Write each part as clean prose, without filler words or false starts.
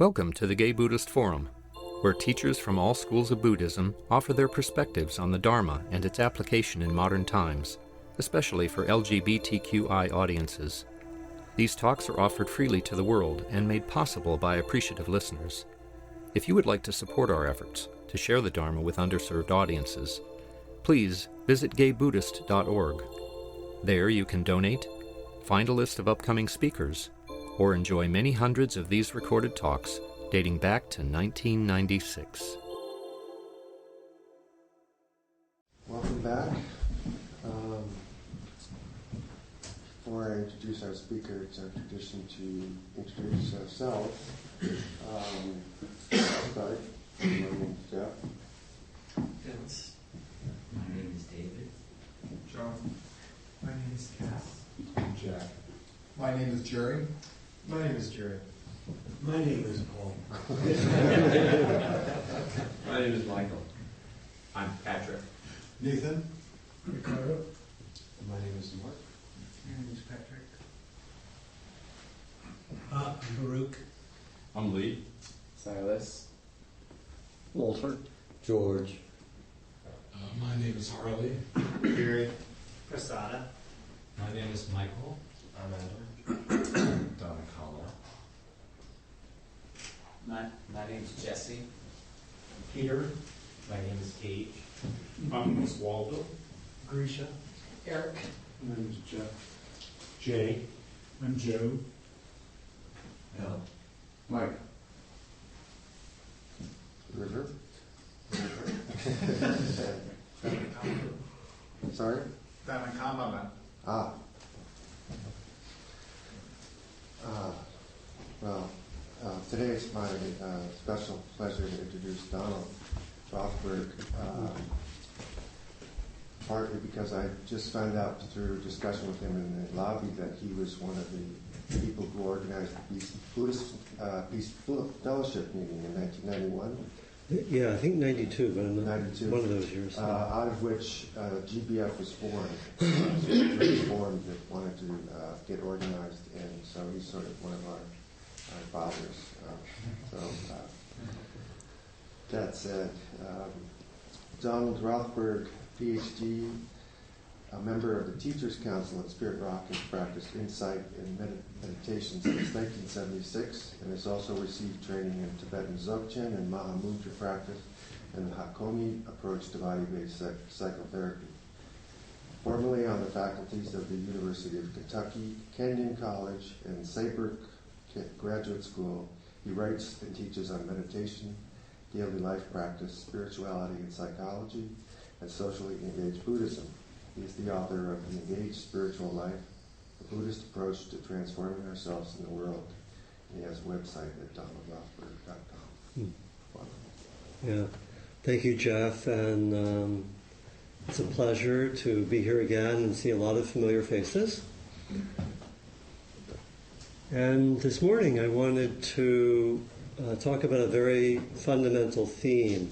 Welcome to the Gay Buddhist Forum, where teachers from all schools of Buddhism offer their perspectives on the Dharma and its application in modern times, especially for LGBTQI audiences. These talks are offered freely to the world and made possible by appreciative listeners. If you would like to support our efforts to share the Dharma with underserved audiences, please visit gaybuddhist.org. There you can donate, find a list of upcoming speakers, or enjoy many hundreds of these recorded talks dating back to 1996. Welcome back. Before I introduce our speaker, it's our tradition to introduce ourselves. I'll start. My name is Jeff. Vince. My name is David. John. My name is Cass. Jack. My name is Jerry. My name is Jerry. My name is Paul. My name is Michael. I'm Patrick. Nathan. Ricardo. My name is Mark. My name is Patrick. I'm Baruch. I'm Lee. Silas. Walter. George. My name is Harley. Gary. Prasada. My name is Michael. I'm Andrew. Donna Calla. My name is Jesse. Peter. My name is Gage. I'm Waldo. Grisha. Eric. My name is Jeff. Jay. I'm Joe. Bill. Mike. River. Sorry? Today it's my special pleasure to introduce Donald Rothberg, partly because I just found out through discussion with him in the lobby that he was one of the people who organized the Buddhist Peace Fellowship meeting in 1991. Yeah, I think 92, but I'm not 92. one of those years. Out of which GBF was formed. So it was formed that wanted to get organized, and so he's sort of one of our fathers. That said, Donald Rothberg, Ph.D., a member of the Teachers Council at Spirit Rock, has practiced insight and meditation since 1976, and has also received training in Tibetan Dzogchen and Mahamudra practice and the Hakomi Approach to body-based psychotherapy. Formerly on the faculties of the University of Kentucky, Kenyon College, and Saybrook Graduate School, he writes and teaches on meditation, daily life practice, spirituality and psychology, and socially engaged Buddhism. He is the author of The Engaged Spiritual Life, the Buddhist Approach to Transforming Ourselves in the World. And he has a website at donaldrothberg.com. Yeah, thank you, Jeff, and it's a pleasure to be here again and see a lot of familiar faces. And this morning I wanted to talk about a very fundamental theme,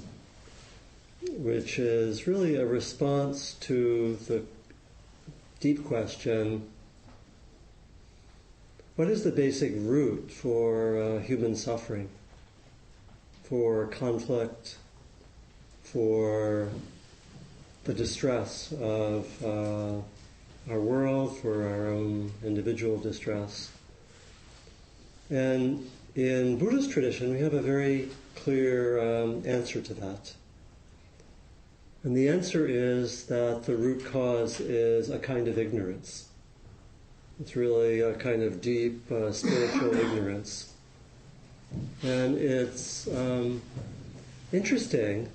which is really a response to the deep question, what is the basic root for human suffering, for conflict, for the distress of our world, for our own individual distress? And in Buddhist tradition, we have a very clear answer to that. And the answer is that the root cause is a kind of ignorance. It's really a kind of deep spiritual ignorance. And it's interesting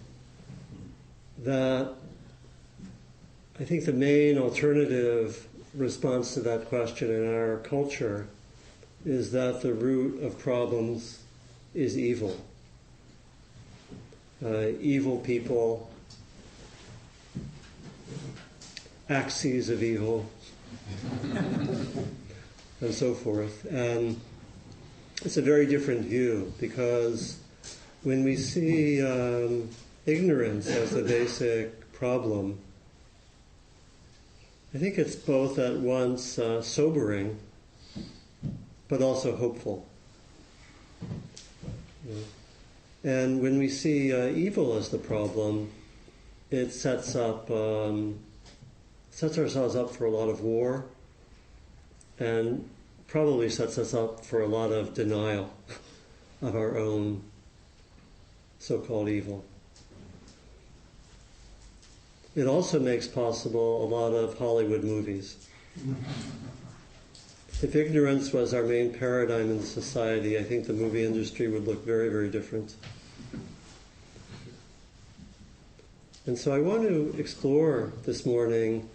that I think the main alternative response to that question in our culture is that the root of problems is evil. Evil people, axes of evil, and so forth. And it's a very different view, because when we see ignorance as the basic problem, I think it's both at once sobering but also hopeful. You know. And when we see evil as the problem, it sets ourselves up for a lot of war, and probably sets us up for a lot of denial of our own so-called evil. It also makes possible a lot of Hollywood movies. If ignorance was our main paradigm in society, I think the movie industry would look very, very different. And so I want to explore this morning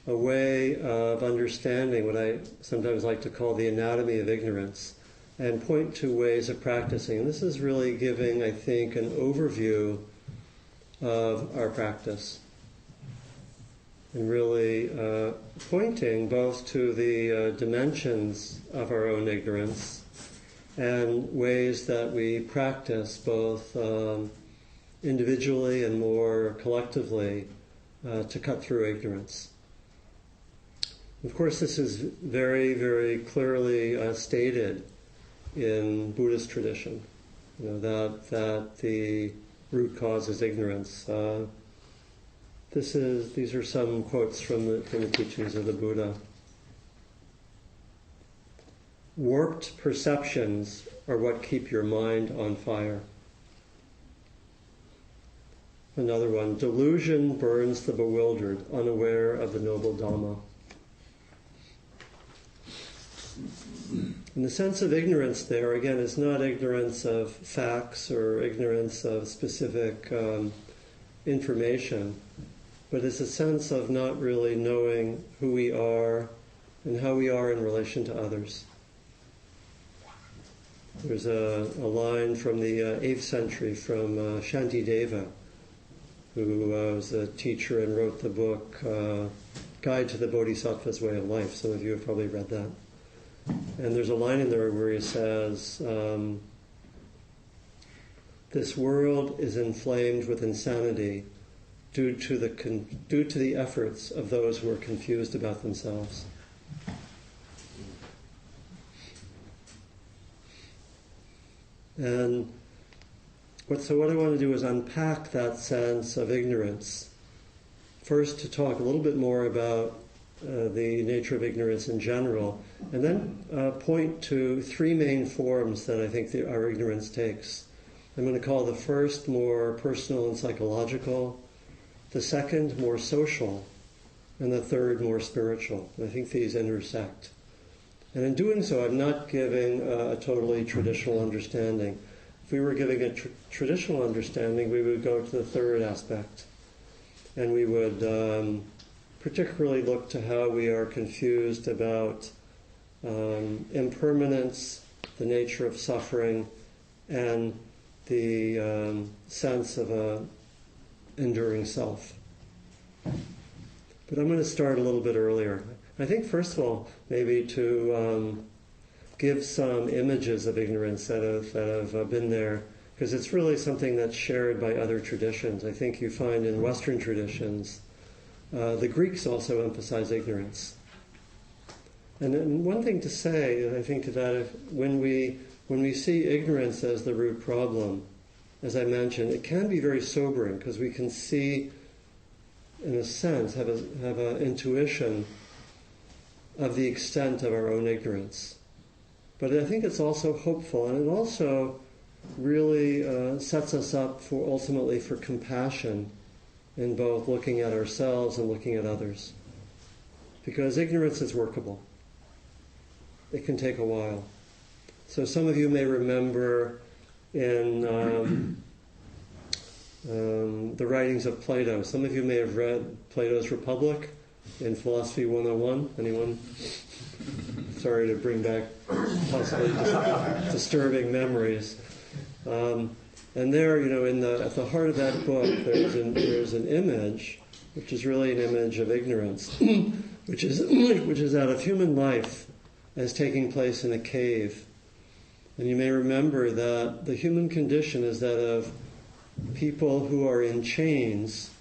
a way of understanding what I sometimes like to call the anatomy of ignorance, and point to ways of practicing. And this is really giving, I think, an overview of our practice, and really pointing both to the dimensions of our own ignorance and ways that we practice both individually and more collectively to cut through ignorance. Of course, this is very, very clearly stated in Buddhist tradition, that the root cause is ignorance. These are some quotes from the teachings of the Buddha. Warped perceptions are what keep your mind on fire. Another one, delusion burns the bewildered, unaware of the noble Dhamma. And the sense of ignorance there, again, is not ignorance of facts or ignorance of specific information, but it's a sense of not really knowing who we are and how we are in relation to others. There's a line from the 8th century from Shantideva, who was a teacher and wrote the book Guide to the Bodhisattva's Way of Life. Some of you have probably read that. And there's a line in there where he says, this world is inflamed with insanity due to the efforts of those who are confused about themselves. And what I want to do is unpack that sense of ignorance. First, to talk a little bit more about the nature of ignorance in general, and then point to three main forms that I think our ignorance takes. I'm going to call the first more personal and psychological, the second more social, and the third more spiritual. And I think these intersect. And in doing so, I'm not giving a totally traditional understanding. If we were giving a traditional understanding, we would go to the third aspect, and we would particularly look to how we are confused about impermanence, the nature of suffering, and the sense of a enduring self. But I'm going to start a little bit earlier. I think, first of all, maybe to give some images of ignorance that have been there, because it's really something that's shared by other traditions. I think you find in Western traditions, the Greeks also emphasize ignorance. And one thing to say, I think, to that, when we see ignorance as the root problem, as I mentioned, it can be very sobering, because we can see, in a sense, have an intuition of the extent of our own ignorance. But I think it's also hopeful, and it also really sets us up ultimately for compassion in both looking at ourselves and looking at others. Because ignorance is workable. It can take a while. So some of you may remember in the writings of Plato. Some of you may have read Plato's Republic in Philosophy 101. Anyone? Sorry to bring back possibly disturbing memories. And there, at the heart of that book, there's an image, which is really an image of ignorance, which is that of human life as taking place in a cave. And you may remember that the human condition is that of people who are in chains,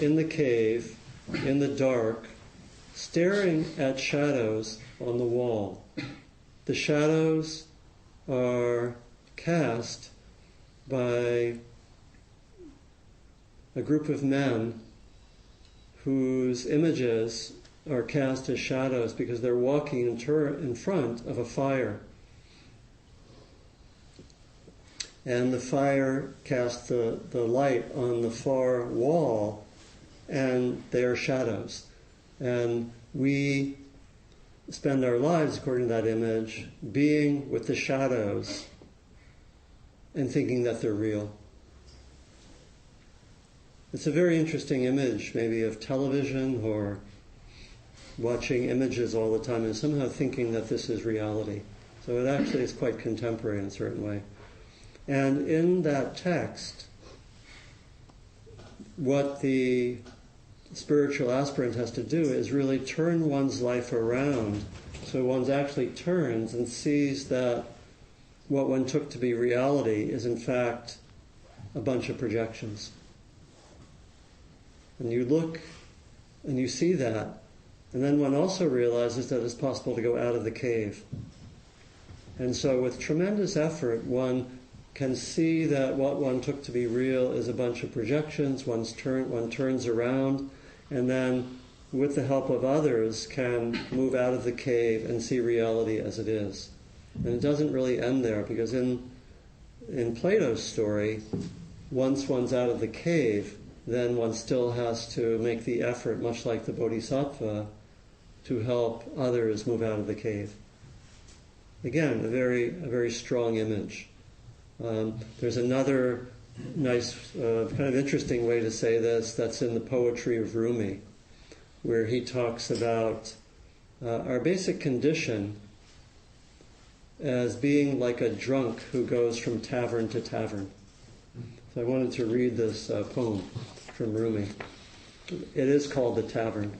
in the cave, in the dark, staring at shadows on the wall. The shadows are cast by a group of men whose images are cast as shadows because they're walking in front of a fire. And the fire casts the light on the far wall, and they are shadows. And we spend our lives, according to that image, being with the shadows and thinking that they're real. It's a very interesting image, maybe of television or watching images all the time and somehow thinking that this is reality. So it actually is quite contemporary in a certain way. And in that text, what the spiritual aspirant has to do is really turn one's life around so one actually turns and sees that what one took to be reality is in fact a bunch of projections. And you look and you see that, and then one also realizes that it's possible to go out of the cave. And so with tremendous effort, one can see that what one took to be real is a bunch of projections. One turns around, and then with the help of others can move out of the cave and see reality as it is. And it doesn't really end there, because in Plato's story, once one's out of the cave, then one still has to make the effort, much like the Bodhisattva, to help others move out of the cave. Again, a very strong image. There's another nice, kind of interesting way to say this that's in the poetry of Rumi, where he talks about our basic condition as being like a drunk who goes from tavern to tavern. So I wanted to read this poem from Rumi. It is called The Tavern.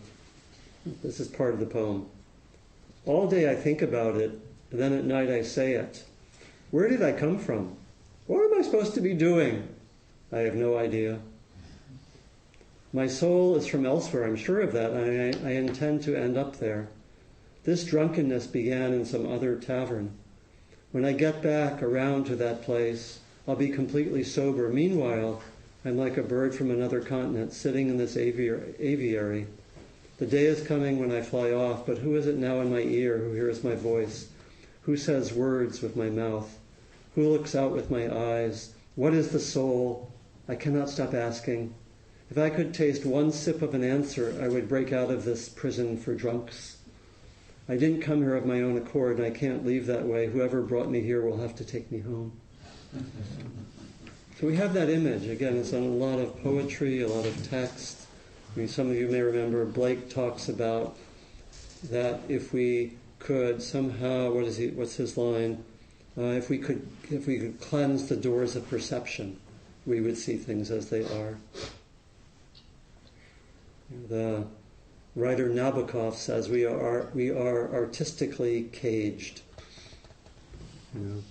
This is part of the poem. All day I think about it, and then at night I say it. Where did I come from? What am I supposed to be doing? I have no idea. My soul is from elsewhere, I'm sure of that. I intend to end up there. This drunkenness began in some other tavern. When I get back around to that place, I'll be completely sober. Meanwhile, I'm like a bird from another continent, sitting in this aviary. The day is coming when I fly off, but who is it now in my ear who hears my voice? Who says words with my mouth? Who looks out with my eyes? What is the soul? I cannot stop asking. If I could taste one sip of an answer, I would break out of this prison for drunks. I didn't come here of my own accord, and I can't leave that way. Whoever brought me here will have to take me home. So we have that image. Again, it's on a lot of poetry, a lot of text. I mean, some of you may remember Blake talks about that if we could somehow, what's his line? If we could cleanse the doors of perception, we would see things as they are. The writer Nabokov says we are artistically caged. You know?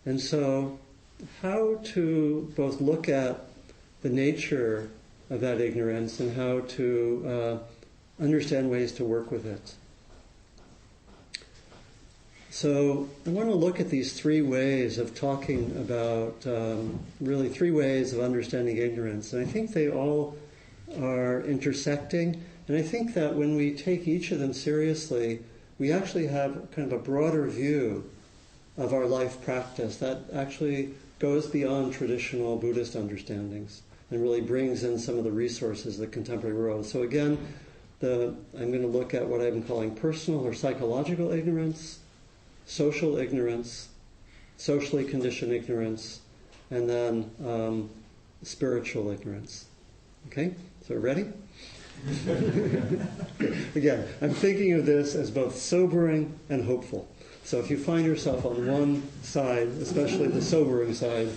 And so, how to both look at the nature of that ignorance and how to understand ways to work with it. So I want to look at these three ways of talking about, really three ways of understanding ignorance. And I think they all are intersecting. And I think that when we take each of them seriously, we actually have kind of a broader view of our life practice that actually goes beyond traditional Buddhist understandings and really brings in some of the resources of the contemporary world. So again, I'm going to look at what I've been calling personal or psychological ignorance, social ignorance, socially conditioned ignorance, and then spiritual ignorance. Okay? So ready? Again, I'm thinking of this as both sobering and hopeful. So if you find yourself on one side, especially the sobering side,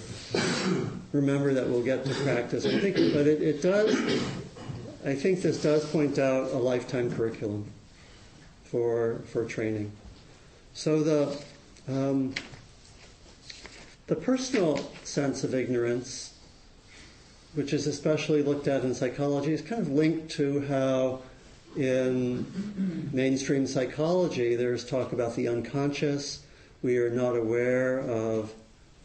remember that we'll get to practice. But it does, I think this does point out a lifetime curriculum for training. So the personal sense of ignorance, which is especially looked at in psychology, is kind of linked to how in mainstream psychology there's talk about the unconscious. We are not aware of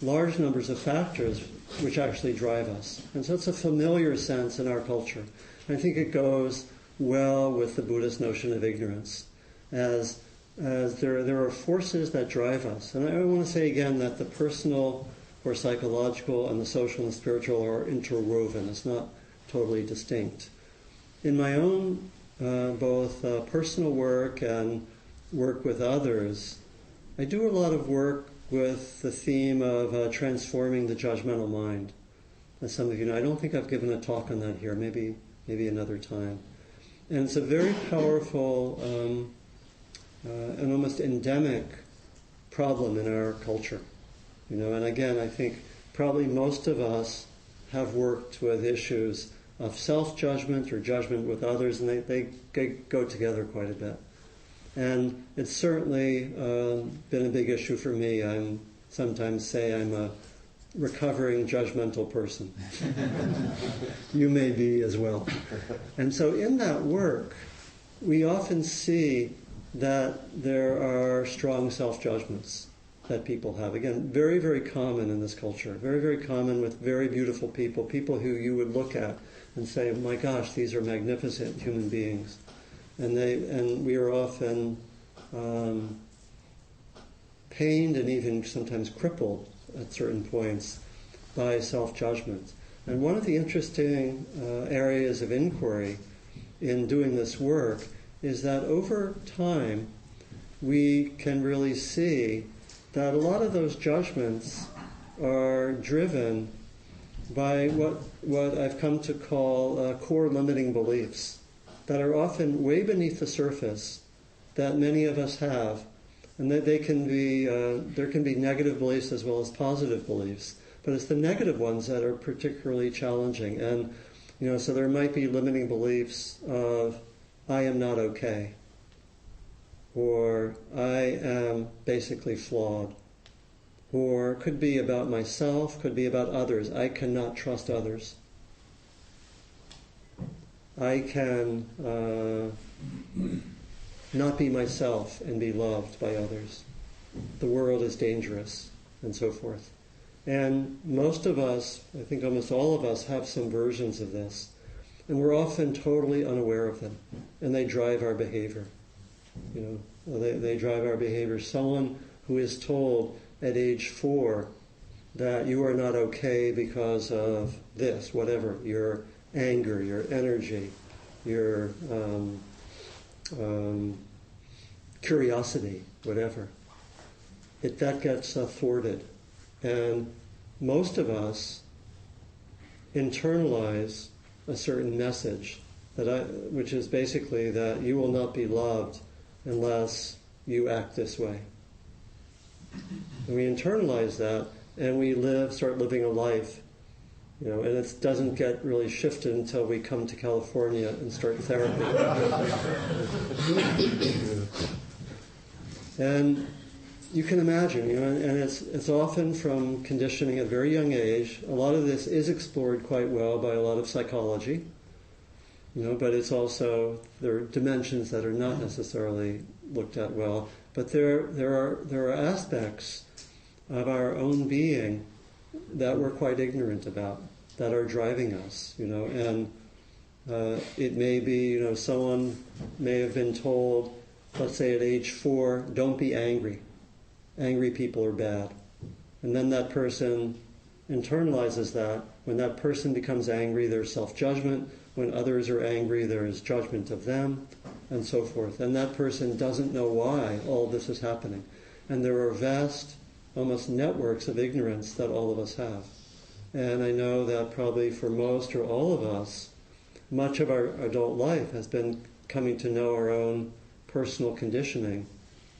large numbers of factors which actually drive us. And so it's a familiar sense in our culture. And I think it goes well with the Buddhist notion of ignorance, as there are forces that drive us. And I want to say again that the personal or psychological and the social and spiritual are interwoven. It's not totally distinct. In my own both personal work and work with others, I do a lot of work with the theme of transforming the judgmental mind. As some of you know, I don't think I've given a talk on that here, maybe another time. And it's a very powerful and almost endemic problem in our culture. And again, I think probably most of us have worked with issues of self-judgment or judgment with others, and they go together quite a bit. And it's certainly been a big issue for me. I sometimes say I'm a recovering judgmental person. You may be as well. And so in that work, we often see that there are strong self-judgments that people have. Again, very, very common in this culture. Very, very common with very beautiful people who you would look at and say, my gosh, these are magnificent human beings. And we are often pained and even sometimes crippled at certain points by self-judgment. And one of the interesting areas of inquiry in doing this work is that over time we can really see that a lot of those judgments are driven by what I've come to call core limiting beliefs that are often way beneath the surface that many of us have. And that they can be, there can be negative beliefs as well as positive beliefs. But it's the negative ones that are particularly challenging. And, so there might be limiting beliefs of, I am not okay. Or I am basically flawed. Or could be about myself, could be about others. I cannot trust others. I can not be myself and be loved by others. The world is dangerous, and so forth. And most of us, I think almost all of us, have some versions of this. And we're often totally unaware of them. And they drive our behavior. They drive our behavior. Someone who is told at age 4 that you are not okay because of this, whatever, your anger, your energy, your curiosity, whatever, that gets thwarted. And most of us internalize a certain message, which is basically that you will not be loved unless you act this way. And we internalize that, and we start living a life, and it doesn't get really shifted until we come to California and start therapy. And you can imagine, and it's often from conditioning at a very young age. A lot of this is explored quite well by a lot of psychology, but it's also, there are dimensions that are not necessarily looked at well. But there are aspects of our own being that we're quite ignorant about, that are driving us, and it may be, someone may have been told, let's say at age 4, don't be angry. Angry people are bad. And then that person internalizes that. When that person becomes angry, there's self-judgment. When others are angry, there is judgment of them, and so forth. And that person doesn't know why all this is happening. And there are vast, almost networks of ignorance that all of us have. And I know that probably for most or all of us, much of our adult life has been coming to know our own personal conditioning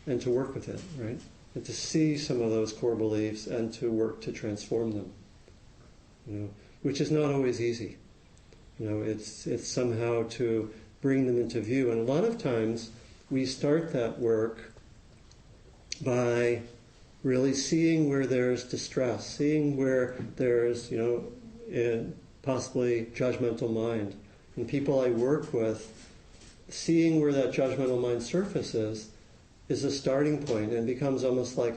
and to work with it, right? And to see some of those core beliefs and to work to transform them, which is not always easy. It's somehow to bring them into view. And a lot of times we start that work by really seeing where there's distress, seeing where there's, possibly judgmental mind. And people I work with, seeing where that judgmental mind surfaces is a starting point and becomes almost like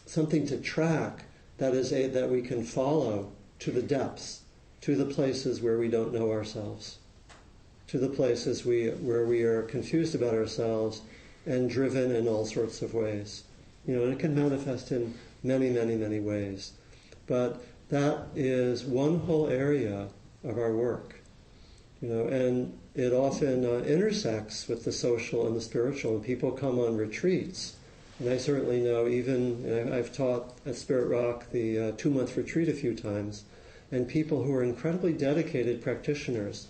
something to track that we can follow to the depths, to the places where we don't know ourselves, to the places where we are confused about ourselves and driven in all sorts of ways. And it can manifest in many, many, many ways. But that is one whole area of our work, and it often intersects with the social and the spiritual. And people come on retreats, and I certainly know I've taught at Spirit Rock the 2-month retreat a few times, and people who are incredibly dedicated practitioners.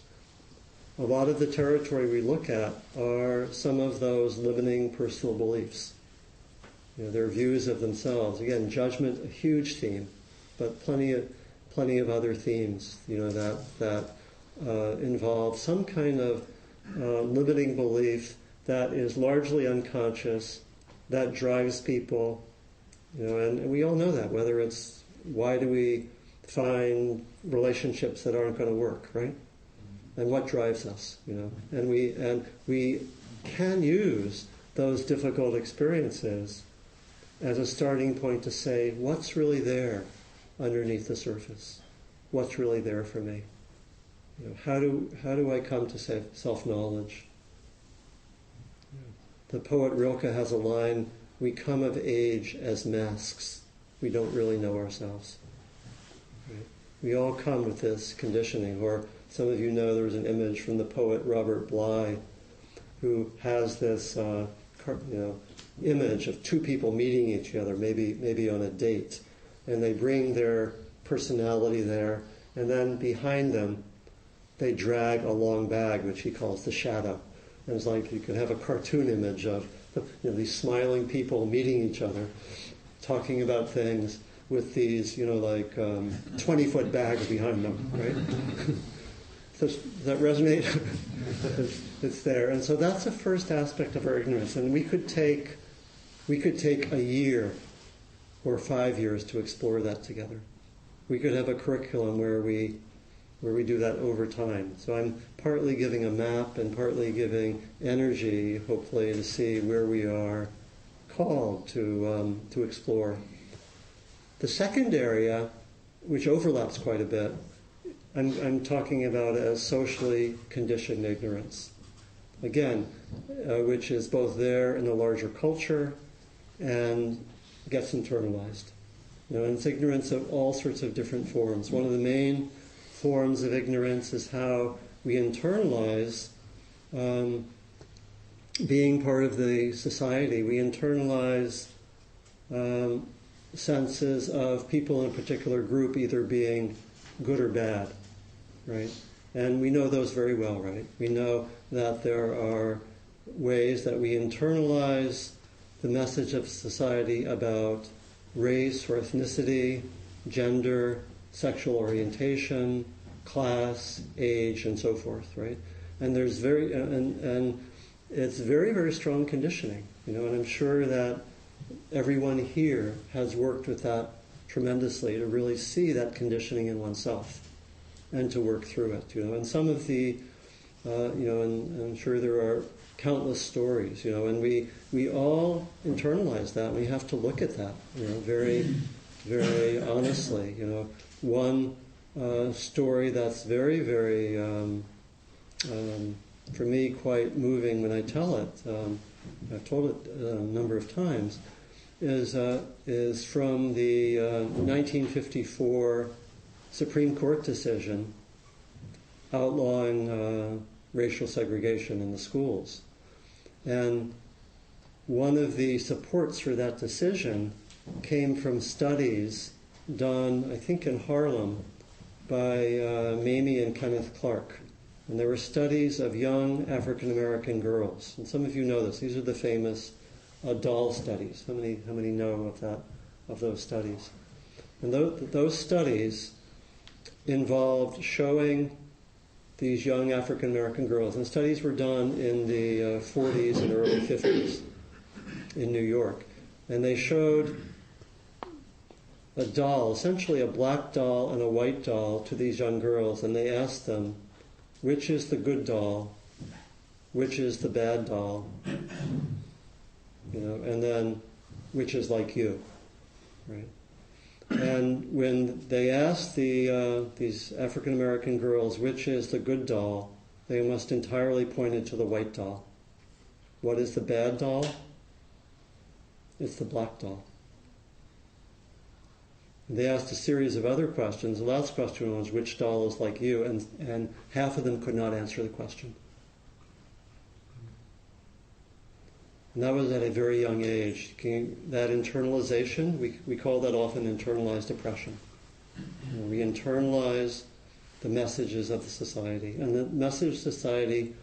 A lot of the territory we look at are some of those limiting personal beliefs. Their views of themselves. Again, judgment, a huge theme, but plenty of other themes, that involve some kind of limiting belief that is largely unconscious, that drives people, and we all know that. Whether it's why do we find relationships that aren't going to work, right? And what drives us, and we can use those difficult experiences as a starting point to say, what's really there underneath the surface? What's really there for me? How do I come to self-knowledge? The poet Rilke has a line, we come of age as masks. We don't really know ourselves. Right? We all come with this conditioning. Or some of you know there was an image from the poet Robert Bly, who has this image of two people meeting each other, maybe on a date, and they bring their personality there, and then behind them they drag a long bag, which he calls the shadow. And it's like you could have a cartoon image of these smiling people meeting each other, talking about things with these 20-foot bags behind them, right? Does that resonate? It's there. And so that's the first aspect of our ignorance. And we could take a year or 5 years to explore that together. We could have a curriculum where we do that over time. So I'm partly giving a map and partly giving energy, hopefully, to see where we are called to explore. The second area, which overlaps quite a bit, I'm talking about as socially conditioned ignorance. Again, which is both there in the larger culture and gets internalized. And it's ignorance of all sorts of different forms. One of the main forms of ignorance is how we internalize being part of the society. We internalize senses of people in a particular group either being good or bad, right? And we know those very well, right? We know that there are ways that we internalize the message of society about race or ethnicity, gender, sexual orientation, class, age, and so forth, right? And there's it's very, very strong conditioning, and I'm sure that everyone here has worked with that tremendously to really see that conditioning in oneself and to work through it, And some of the, and I'm sure there are countless stories, and we all internalize that. We have to look at that, very, very honestly. One story that's very, very, for me, quite moving when I tell it. I've told it a number of times. Is from the 1954 Supreme Court decision outlawing racial segregation in the schools. And one of the supports for that decision came from studies done, I think, in Harlem by Mamie and Kenneth Clark. And there were studies of young African-American girls. And some of you know this. These are the famous doll studies. How many know of those studies? And those studies involved showing these young African-American girls. And studies were done in the 40s and early 50s in New York. And they showed a doll, essentially a black doll and a white doll, to these young girls. And they asked them, which is the good doll? Which is the bad doll? And then which is like you, right? And when they asked these African American girls, which is the good doll, they almost entirely pointed to the white doll. What is the bad doll? It's the black doll. They asked a series of other questions. The last question was, which doll is like you? And half of them could not answer the question. And that was at a very young age. That internalization, we call that often internalized oppression. We internalize the messages of the society. And the message of society,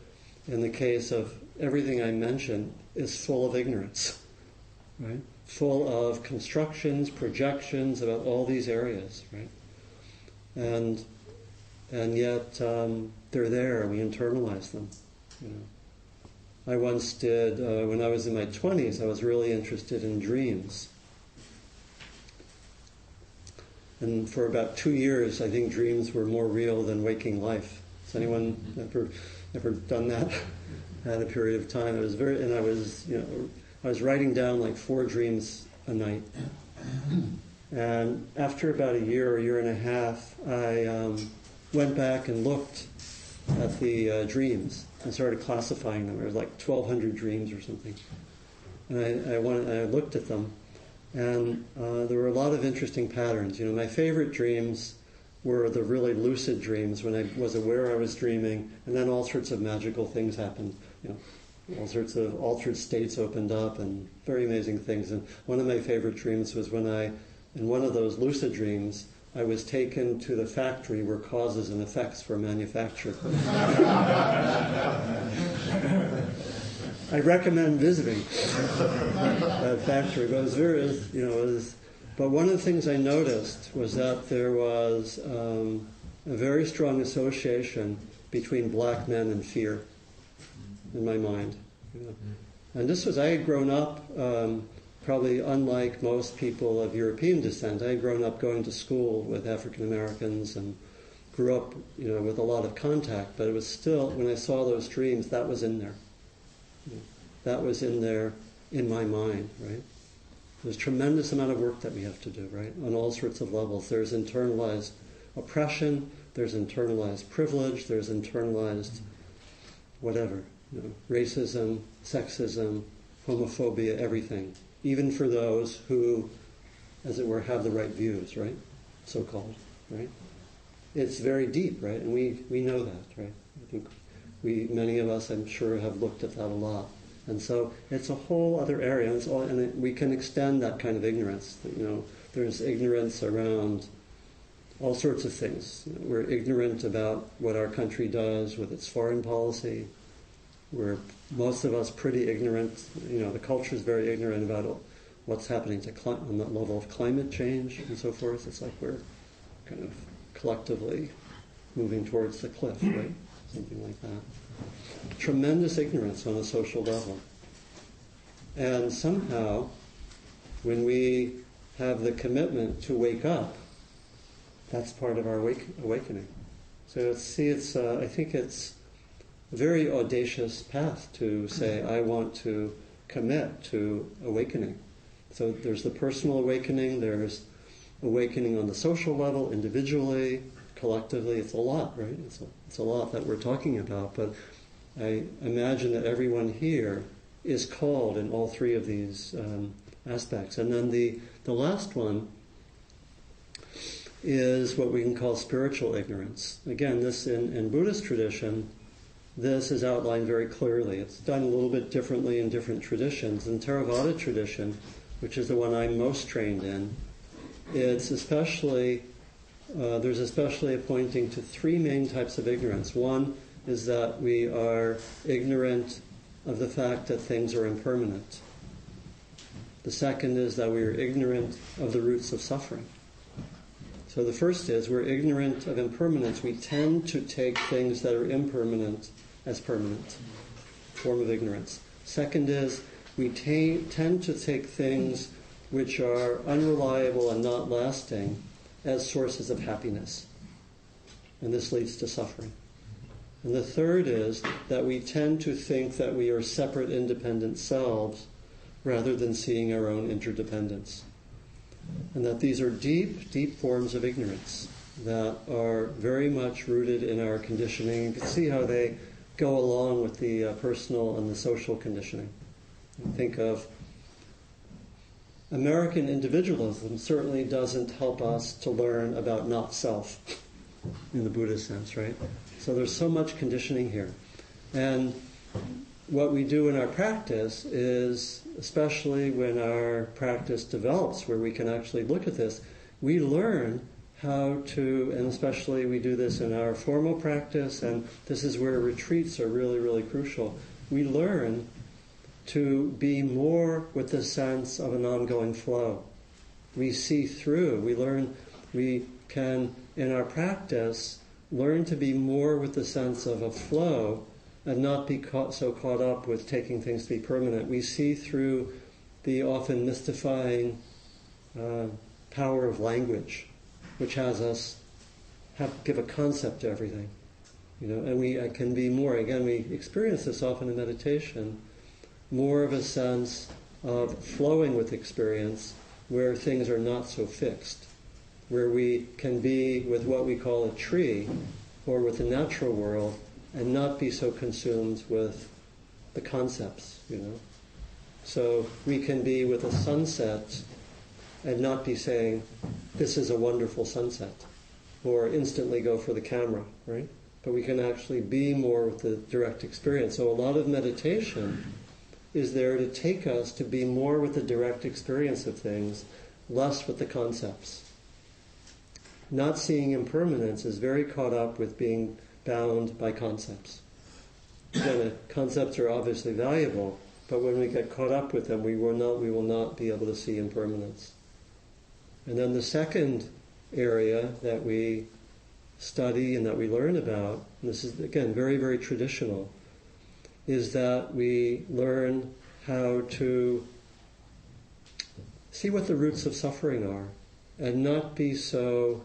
in the case of everything I mentioned, is full of ignorance, right? Full of constructions, projections about all these areas, right? And yet they're there. We internalize them. You know. I once did, when I was in my 20s, I was really interested in dreams. And for about 2 years, I think dreams were more real than waking life. Has anyone ever done that? I had a period of time. I was writing down like 4 dreams a night. And after about a year and a half, I went back and looked at the dreams and started classifying them. There was like 1,200 dreams or something. And I looked at them, and there were a lot of interesting patterns. You know, my favorite dreams were the really lucid dreams when I was aware I was dreaming, and then all sorts of magical things happened. You know, all sorts of altered states opened up, and very amazing things. And one of my favorite dreams was when in one of those lucid dreams, I was taken to the factory where causes and effects were manufactured. I recommend visiting that factory, but but one of the things I noticed was that there was a very strong association between black men and fear in my mind. You know. And I had grown up, probably unlike most people of European descent, I had grown up going to school with African Americans and grew up, with a lot of contact, but it was still, when I saw those dreams, that was in there. That was in there in my mind, right? There's a tremendous amount of work that we have to do, right? On all sorts of levels. There's internalized oppression, there's internalized privilege, there's internalized whatever, racism, sexism, homophobia, everything. Even for those who, as it were, have the right views, right? So-called, right? It's very deep, right? And we know that, right? I think many of us, I'm sure, have looked at that a lot. And so it's a whole other area, and we can extend that kind of ignorance. There's ignorance around all sorts of things. We're ignorant about what our country does with its foreign policy. We're, most of us, pretty ignorant. The culture is very ignorant about what's happening on that level of climate change and so forth. It's like we're kind of collectively moving towards the cliff, right? Something like that. Tremendous ignorance on a social level. And somehow, when we have the commitment to wake up, that's part of our awakening. So I think it's a very audacious path to say, I want to commit to awakening. So there's the personal awakening, there's awakening on the social level, individually, collectively. It's a lot, right? It's a lot that we're talking about, but I imagine that everyone here is called in all 3 of these aspects. And then the last one is what we can call spiritual ignorance. Again, this in Buddhist tradition, this is outlined very clearly. It's done a little bit differently in different traditions. In Theravada tradition, which is the one I'm most trained in, it's especially there's especially a pointing to 3 main types of ignorance. One is that we are ignorant of the fact that things are impermanent. The second is that we are ignorant of the roots of suffering. So the first is we're ignorant of impermanence. We tend to take things that are impermanent as permanent, form of ignorance. Second is we tend to take things which are unreliable and not lasting as sources of happiness. And this leads to suffering. And the third is that we tend to think that we are separate, independent selves rather than seeing our own interdependence. And that these are deep, deep forms of ignorance that are very much rooted in our conditioning. You can see how they go along with the personal and the social conditioning. Think of American individualism certainly doesn't help us to learn about not self in the Buddhist sense, right? So there's so much conditioning here. And what we do in our practice is, especially when our practice develops, where we can actually look at this, we learn how to, and especially we do this in our formal practice, and this is where retreats are really, really crucial. We learn to be more with the sense of an ongoing flow. We see through, we can, in our practice, learn to be more with the sense of a flow and not be so caught up with taking things to be permanent. We see through the often mystifying power of language, which has us give a concept to everything. And we can be more, again, we experience this often in meditation, more of a sense of flowing with experience where things are not so fixed, where we can be with what we call a tree or with the natural world and not be so consumed with the concepts, So we can be with a sunset and not be saying, this is a wonderful sunset, or instantly go for the camera, right? But we can actually be more with the direct experience. So a lot of meditation is there to take us to be more with the direct experience of things, less with the concepts. Not seeing impermanence is very caught up with being bound by concepts. Again, concepts are obviously valuable, but when we get caught up with them, we will not be able to see impermanence. And then the second area that we study and that we learn about, and this is, again, very, very traditional, is that we learn how to see what the roots of suffering are and not be so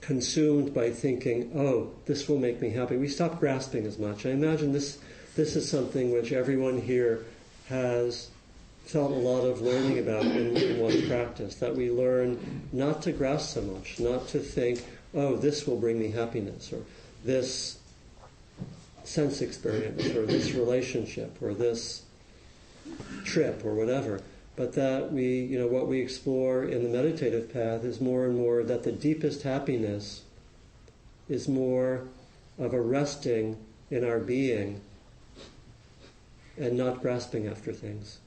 consumed by thinking, oh, this will make me happy. We stop grasping as much. I imagine this is something which everyone here has felt a lot of learning about in one's practice, that we learn not to grasp so much, not to think, oh, this will bring me happiness, or this sense experience, or this relationship, or this trip, or whatever. But that we, what we explore in the meditative path is more and more that the deepest happiness is more of a resting in our being and not grasping after things,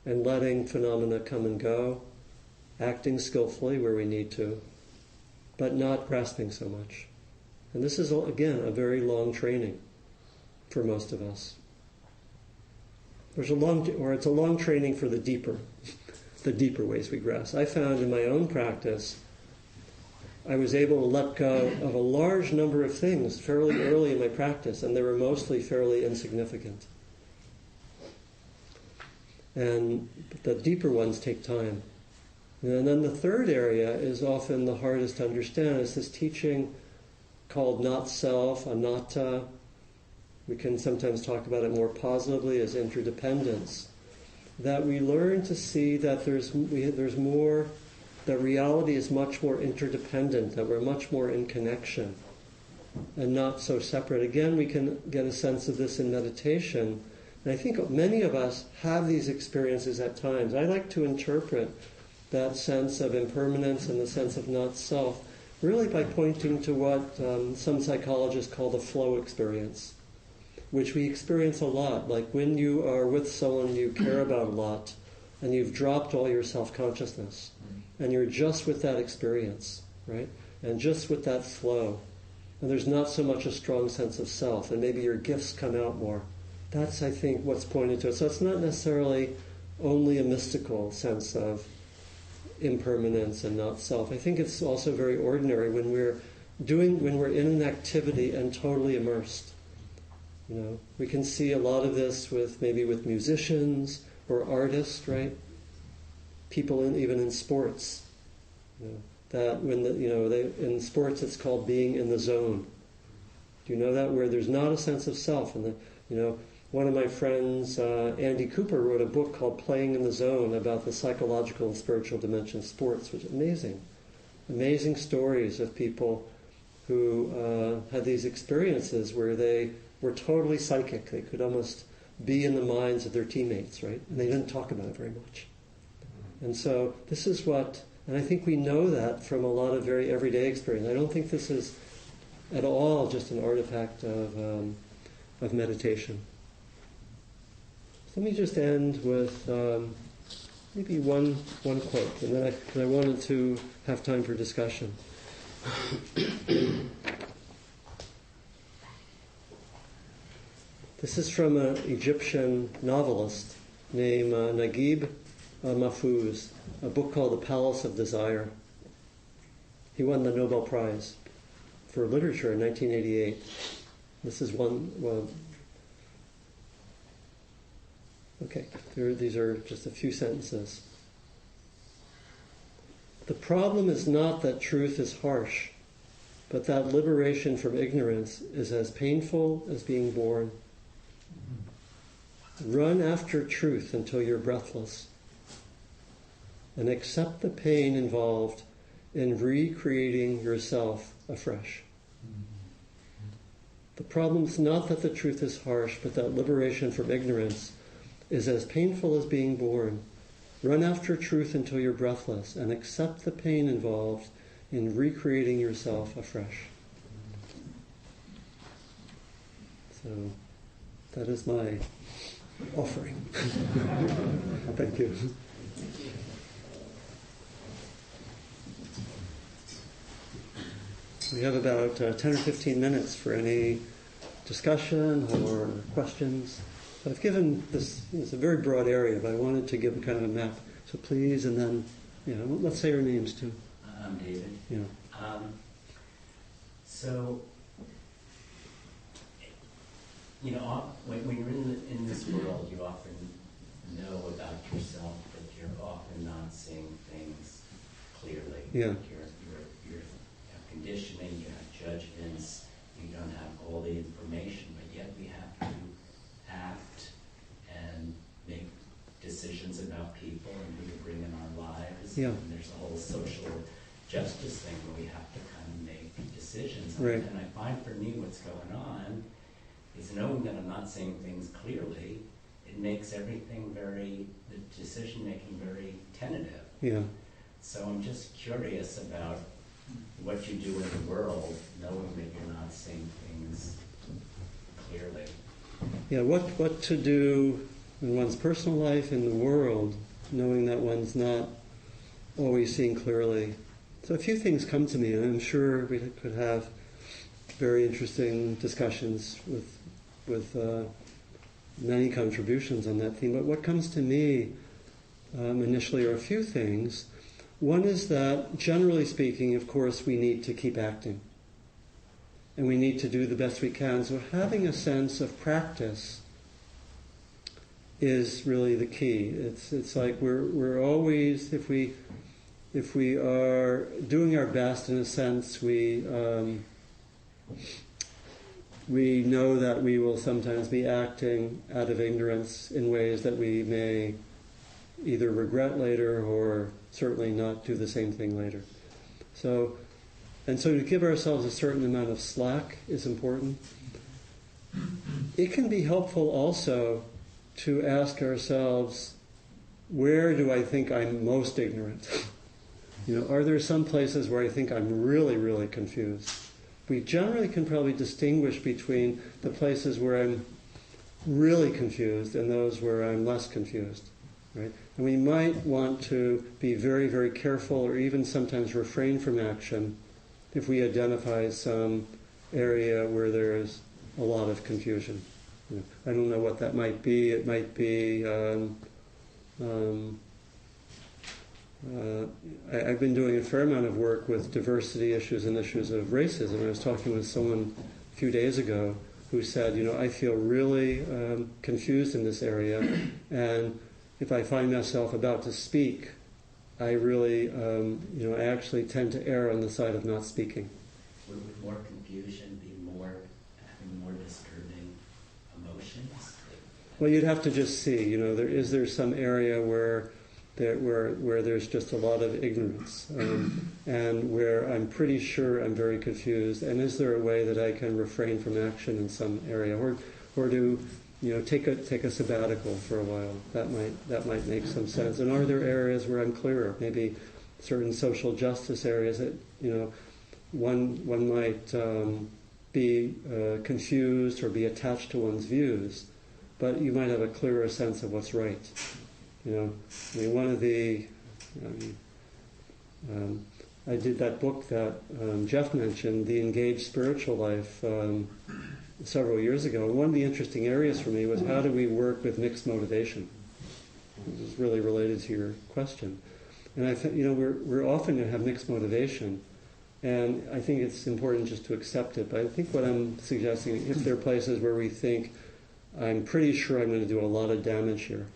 and letting phenomena come and go, acting skillfully where we need to, but not grasping so much. And this is, again, a very long training for most of us. It's a long training for the deeper ways we grasp. I found in my own practice, I was able to let go of a large number of things fairly early in my practice, and they were mostly fairly insignificant. And the deeper ones take time. And then the third area is often the hardest to understand. It's this teaching called not self, anatta. We can sometimes talk about it more positively as interdependence. That we learn to see that there's more, that reality is much more interdependent, that we're much more in connection and not so separate. Again, we can get a sense of this in meditation. And I think many of us have these experiences at times. I like to interpret that sense of impermanence and the sense of not self really by pointing to what some psychologists call the flow experience, which we experience a lot. Like when you are with someone you care about a lot and you've dropped all your self-consciousness and you're just with that experience, right? And just with that flow. And there's not so much a strong sense of self, and maybe your gifts come out more. That's, I think, what's pointed to it. So it's not necessarily only a mystical sense of impermanence and not self. I think it's also very ordinary when we're in an activity and totally immersed. We can see a lot of this with musicians or artists, right? People even in sports. That when in sports it's called being in the zone. Do you know that, where there's not a sense of self, and one of my friends, Andy Cooper, wrote a book called Playing in the Zone about the psychological and spiritual dimension of sports, which is amazing. Amazing stories of people who had these experiences where they were totally psychic. They could almost be in the minds of their teammates, right? And they didn't talk about it very much. And so this is what, and I think we know that from a lot of very everyday experience. I don't think this is at all just an artifact of meditation. So let me just end with maybe one quote, and then I wanted to have time for discussion. This is from an Egyptian novelist named Naguib Mahfouz, a book called The Palace of Desire. He won the Nobel Prize for Literature in 1988. This is these are just a few sentences. The problem is not that truth is harsh, but that liberation from ignorance is as painful as being born. Run after truth until you're breathless, and accept the pain involved in recreating yourself afresh. The problem is not that the truth is harsh, but that liberation from ignorance is as painful as being born. Run after truth until you're breathless, and accept the pain involved in recreating yourself afresh. So that is my offering. Thank you. We have about 10 or 15 minutes for any discussion or questions. I've given this, it's a very broad area, but I wanted to give a kind of a map. So please, and then, let's say our names too. I'm David. Yeah. So, when you're in this world, you often know about yourself that you're often not seeing things clearly. Yeah. You have conditioning, you have judgments, you don't have all the information, but yet we have to act and make decisions about people and who to bring in our lives. Yeah. And there's a whole social justice thing where we have to kind of make decisions. Right. And I find for me what's going on is knowing that I'm not seeing things clearly, it makes everything the decision making very tentative. Yeah. So I'm just curious about what you do in the world, knowing that you're not seeing things clearly. Yeah, what to do in one's personal life, in the world, knowing that one's not always seeing clearly. So a few things come to me, and I'm sure we could have very interesting discussions with many contributions on that theme. But what comes to me initially are a few things. One is that, generally speaking, of course, we need to keep acting. And we need to do the best we can. So having a sense of practice is really the key. It's like we're always, if we are doing our best, in a sense, we know that we will sometimes be acting out of ignorance in ways that we may either regret later or certainly not do the same thing later. So to give ourselves a certain amount of slack is important. It can be helpful also to ask ourselves, where do I think I'm most ignorant? Are there some places where I think I'm really, really confused? We generally can probably distinguish between the places where I'm really confused and those where I'm less confused, right? And we might want to be very, very careful, or even sometimes refrain from action if we identify some area where there's a lot of confusion. I don't know what that might be. It might be I've been doing a fair amount of work with diversity issues and issues of racism. I was talking with someone a few days ago who said, I feel really confused in this area, and if I find myself about to speak, I really, I actually tend to err on the side of not speaking. Would more confusion be having more disturbing emotions? Well, you'd have to just see, is there some area where there's just a lot of ignorance, and where I'm pretty sure I'm very confused, and is there a way that I can refrain from action in some area, or do take a sabbatical for a while? That might make some sense. And are there areas where I'm clearer? Maybe certain social justice areas that one might be confused or be attached to one's views, but you might have a clearer sense of what's right. One of the I did that book that Jeff mentioned, The Engaged Spiritual Life, several years ago. And one of the interesting areas for me was how do we work with mixed motivation? This is really related to your question. And I think, we're often going to have mixed motivation, and I think it's important just to accept it. But I think what I'm suggesting, if there are places where we think, I'm pretty sure I'm going to do a lot of damage here,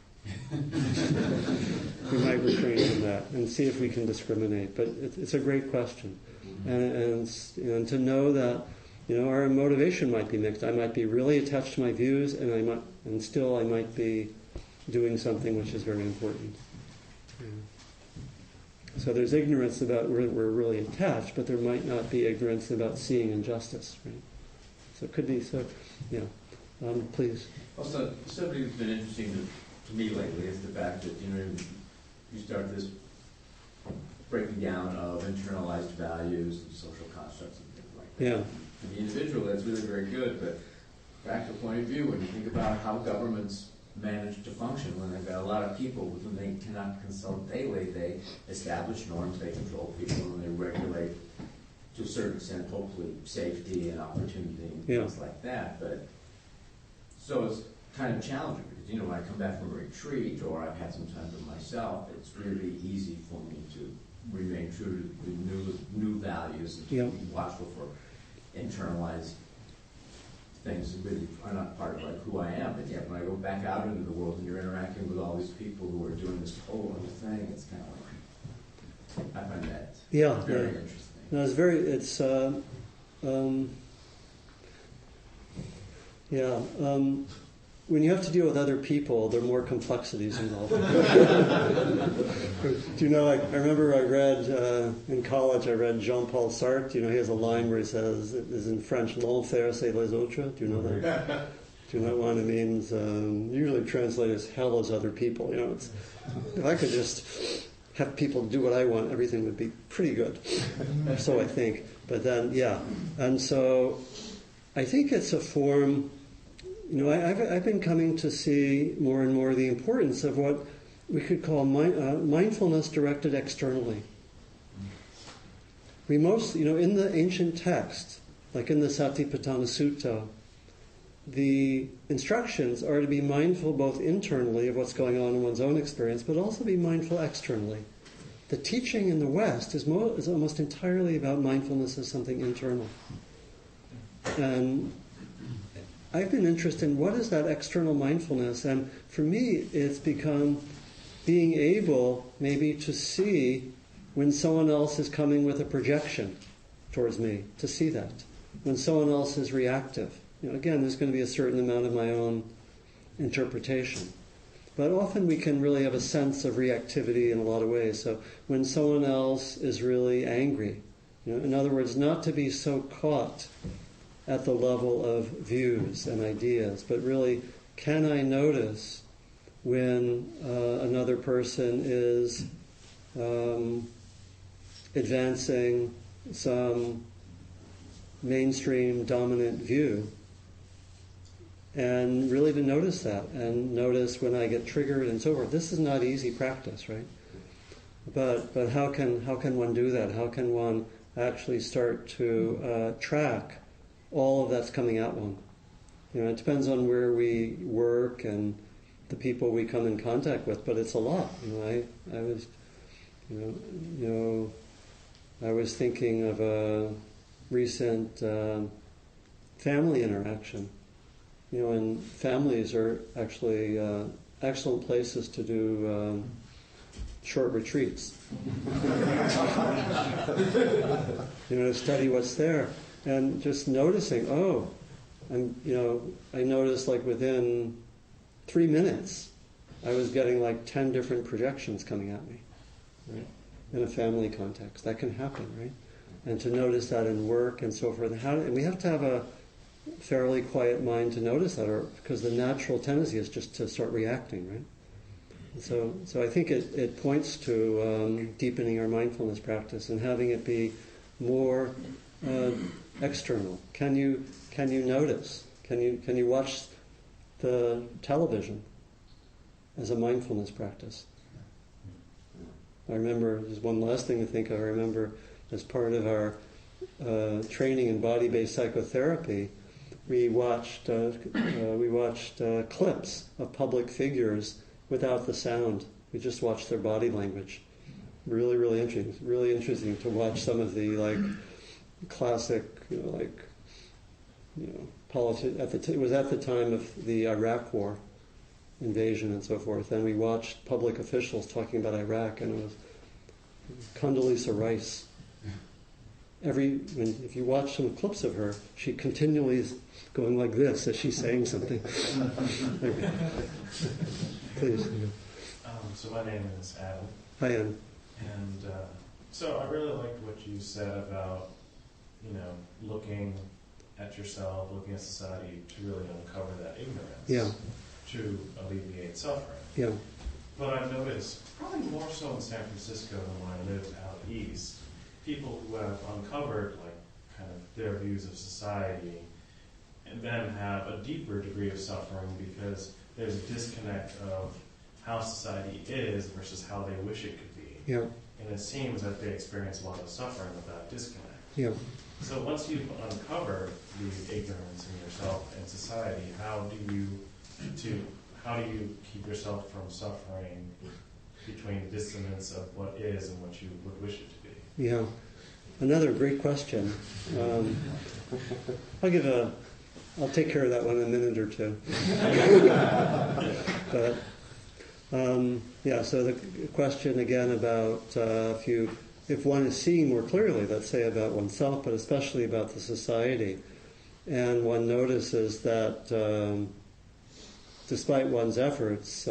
we might refrain from that and see if we can discriminate. But it's a great question, and to know that our motivation might be mixed. I might be really attached to my views, and still I might be doing something which is very important. Yeah. So there's ignorance about where we're really attached, but there might not be ignorance about seeing injustice, right? So it could be. So, yeah. Please. Also, something that's been interesting to me lately is the fact that you start this breaking down of internalized values and social constructs and things like that. Yeah. For the individual, that's really very good, but practical point of view, when you think about how governments manage to function, when they've got a lot of people with whom they cannot consult daily, they establish norms, they control people, and they regulate, to a certain extent, hopefully, safety and opportunity and things like that. But so it's kind of challenging because, when I come back from a retreat or I've had some time for myself, it's really easy for me to remain true to the new values and to be watchful for internalized things that really are not part of who I am. But yet when I go back out into the world and you're interacting with all these people who are doing this whole other thing, it's kind of like, I find that very interesting. No, when you have to deal with other people, there are more complexities involved. I remember I read, in college, I read Jean-Paul Sartre. He has a line where he says, it is in French, l'enfer c'est les autres. Do you know that? Do you know what it means? Usually translated as hell as other people. If I could just have people do what I want, everything would be pretty good. So I think. But then, and so I think it's a form. I've been coming to see more and more the importance of what we could call mindfulness directed externally. We in the ancient text, like in the Satipatthana Sutta, the instructions are to be mindful both internally of what's going on in one's own experience, but also be mindful externally. The teaching in the West is almost entirely about mindfulness as something internal. And I've been interested in what is that external mindfulness, and for me it's become being able maybe to see when someone else is coming with a projection towards me, to see that. When someone else is reactive. Again, there's going to be a certain amount of my own interpretation. But often we can really have a sense of reactivity in a lot of ways. So when someone else is really angry, in other words, not to be so caught at the level of views and ideas, but really, can I notice when another person is advancing some mainstream dominant view, and really to notice that, and notice when I get triggered and so forth. This is not easy practice, right? But how can one do that? How can one actually start to track all of that's coming at one? It depends on where we work and the people we come in contact with, but it's a lot. I was thinking of a recent family interaction. And families are actually excellent places to do short retreats. To study what's there. And just noticing, I noticed like within 3 minutes, I was getting like 10 different projections coming at me, right? In a family context. That can happen, right? And to notice that in work and so forth. And we have to have a fairly quiet mind to notice that, or because the natural tendency is just to start reacting, right? So I think it points to deepening our mindfulness practice and having it be more external. Can you notice? Can you watch the television as a mindfulness practice? I remember, there's one last thing to think of. I remember as part of our training in body-based psychotherapy, we watched clips of public figures without the sound. We just watched their body language. Really, really interesting. Really interesting to watch some of the classic, politics. It was at the time of the Iraq War invasion and so forth, and we watched public officials talking about Iraq, and it was Condoleezza Rice. If you watch some clips of her, she continually is going like this as she's saying something. Please. So my name is Adam. Hi, Adam. And so I really liked what you said about, looking at yourself, looking at society to really uncover that ignorance. To alleviate suffering. Yeah. But I've noticed, probably more so in San Francisco than when I lived out east, people who have uncovered kind of their views of society and then have a deeper degree of suffering because there's a disconnect of how society is versus how they wish it could be. Yeah. And it seems that they experience a lot of suffering with that disconnect. Yeah. So once you've uncovered the ignorance in yourself and society, how do you keep yourself from suffering between the dissonance of what is and what you would wish it to be? Yeah. Another great question. I'll take care of that one in a minute or two. But so the question again about if one is seeing more clearly, let's say about oneself, but especially about the society, and one notices that despite one's efforts,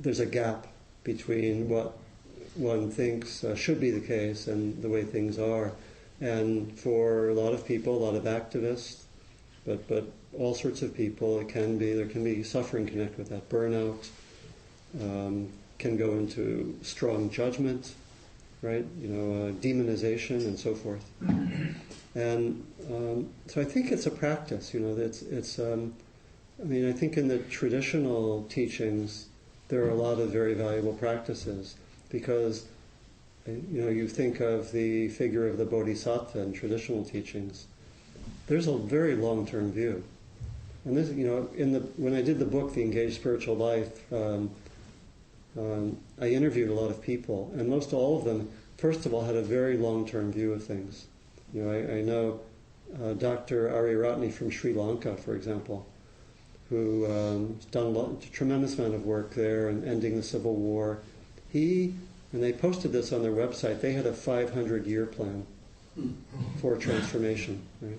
there's a gap between what one thinks should be the case and the way things are. And for a lot of people, a lot of activists, but all sorts of people, there can be suffering connected with that. Burnout can go into strong judgment, right? Demonization and so forth. And so I think it's a practice. I think in the traditional teachings, there are a lot of very valuable practices because, you think of the figure of the Bodhisattva in traditional teachings. There's a very long-term view. And this, when I did the book, The Engaged Spiritual Life, I interviewed a lot of people, and most all of them, first of all, had a very long-term view of things. I know Dr. Ariyaratne from Sri Lanka, for example, who has done a tremendous amount of work there and ending the civil war. And they posted this on their website, they had a 500-year plan for transformation. Right?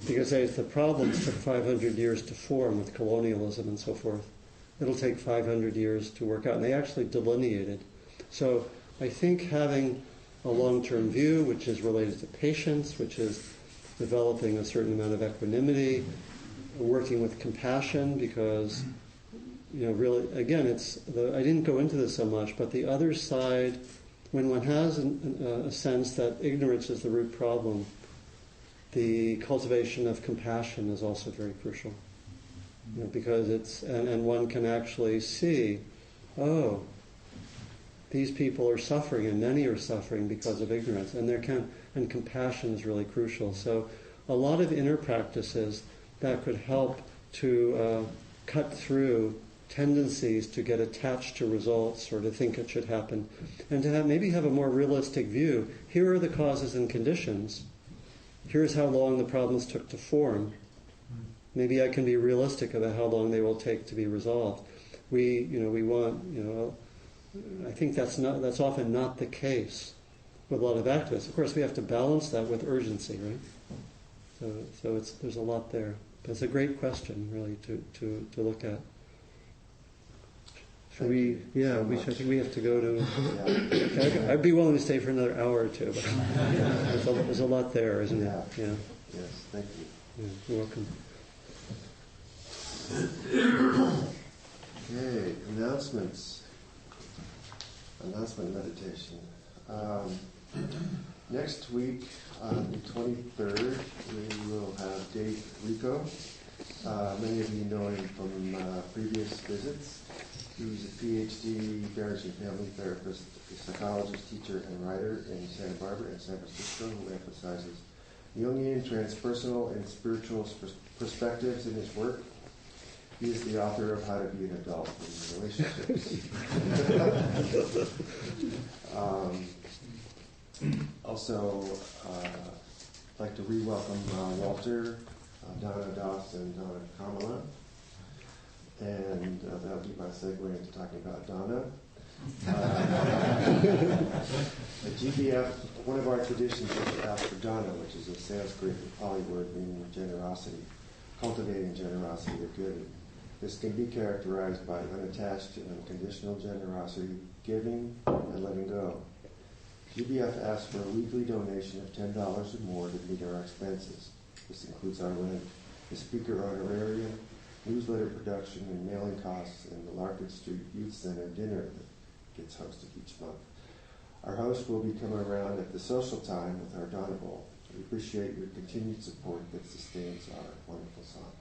Because the problems took 500 years to form with colonialism and so forth. It'll take 500 years to work out. And they actually delineated. So I think having a long-term view, which is related to patience, which is developing a certain amount of equanimity, working with compassion, because really, again, I didn't go into this so much, but the other side, when one has a sense that ignorance is the root problem, the cultivation of compassion is also very crucial. Because and one can actually see, these people are suffering, and many are suffering because of ignorance, and compassion is really crucial. So a lot of inner practices that could help to cut through tendencies to get attached to results or to think it should happen, and to maybe have a more realistic view. Here are the causes and conditions. Here's how long the problems took to form. Maybe I can be realistic about how long they will take to be resolved. We want, I think that's often not the case with a lot of activists. Of course, we have to balance that with urgency, right? So there's a lot there. But it's a great question, really, to look at. Should we? Yeah, so we should. I think we have to go to. Yeah. I'd be willing to stay for another hour or two, but there's a lot there, isn't it? Yeah. Yeah. Yes, thank you. Yeah, you're welcome. Okay, announcements. Announcement meditation. Next week, on the 23rd, we will have Dave Rico. Many of you know him from previous visits. He's a Ph.D. marriage and family therapist, a psychologist, teacher, and writer in Santa Barbara and San Francisco who emphasizes Jungian, transpersonal, and spiritual perspectives in his work. He is the author of How to Be an Adult in Relationships. Also, I'd like to re-welcome Walter, Donna Doss, and Donna Kamala. And that'll be my segue into talking about Donna. At GBF, one of our traditions is to ask for Dana, which is a Sanskrit Pali word meaning generosity, cultivating generosity or giving. This can be characterized by unattached and unconditional generosity, giving, and letting go. GBF asks for a weekly donation of $10 or more to meet our expenses. This includes our rent, the speaker honorarium, newsletter production, and mailing costs, and the Larkin Street Youth Center dinner that gets hosted each month. Our host will be coming around at the social time with our Donna Bowl. We appreciate your continued support that sustains our wonderful song.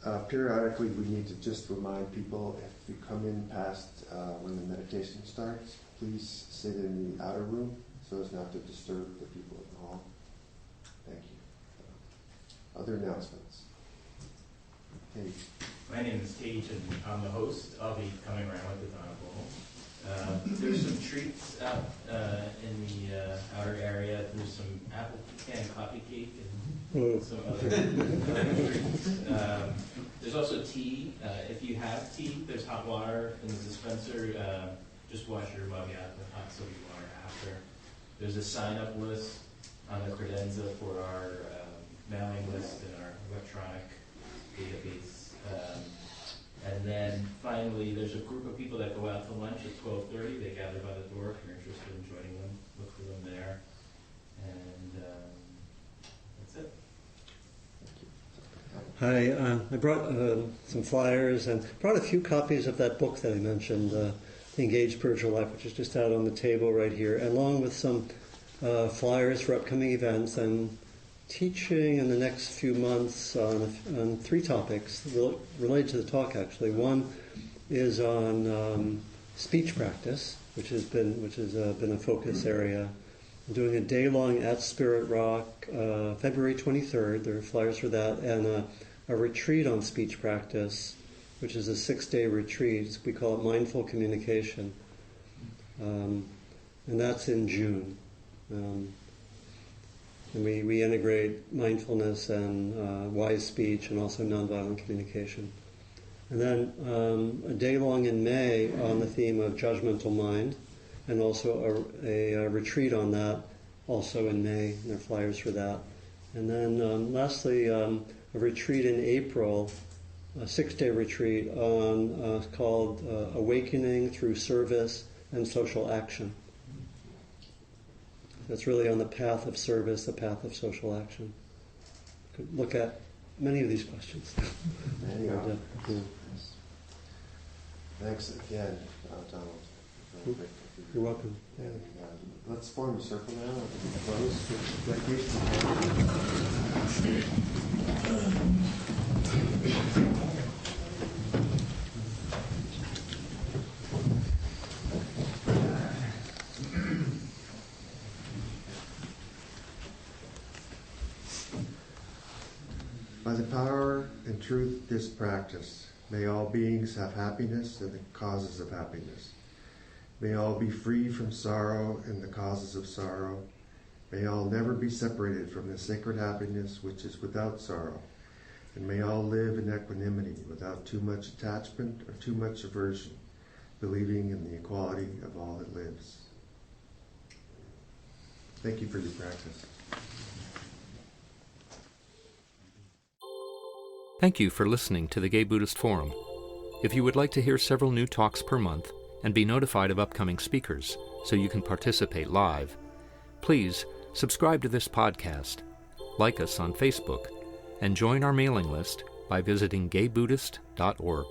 And periodically, we need to just remind people, if you come in past when the meditation starts, please sit in the outer room so as not to disturb the people in the hall. Thank you. Other announcements? Hey. My name is Tage, and I'm the host. I'll be coming around with the Donna Bowl. There's some treats out in the outer area. There's some apple pecan coffee cake and some other treats. There's also tea. If you have tea, there's hot water in the dispenser. Just wash your mug out with hot soapy water after. There's a sign-up list on the credenza for our mailing list and our electronic database. And then finally, there's a group of people that go out to lunch at 12:30. They gather by the door. If you're interested in joining them, look for them there. And that's it. Hi, I brought some flyers and brought a few copies of that book that I mentioned, The Engaged Spiritual Life, which is just out on the table right here, along with some flyers for upcoming events. I'm teaching in the next few months on three topics related to the talk, actually. One is on speech practice, which has been a focus area. I'm doing a day-long at Spirit Rock, February 23rd. There are flyers for that, and a retreat on speech practice, which is a 6-day retreat. We call it Mindful Communication, and that's in June. And we integrate mindfulness and wise speech and also nonviolent communication. And then a day long in May on the theme of judgmental mind, and also a retreat on that also in May, and there are flyers for that. And then lastly, a retreat in April, a 6-day retreat on called Awakening Through Service and Social Action. That's really on the path of service, the path of social action. Could look at many of these questions. Many of them. Thanks again, Donald. You're welcome. And, let's form a circle now and close with dedication. By the power and truth of this practice, may all beings have happiness and the causes of happiness. May all be free from sorrow and the causes of sorrow. May all never be separated from the sacred happiness which is without sorrow. And may all live in equanimity without too much attachment or too much aversion, believing in the equality of all that lives. Thank you for your practice. Thank you for listening to the Gay Buddhist Forum. If you would like to hear several new talks per month and be notified of upcoming speakers so you can participate live, please subscribe to this podcast, like us on Facebook, and join our mailing list by visiting gaybuddhist.org.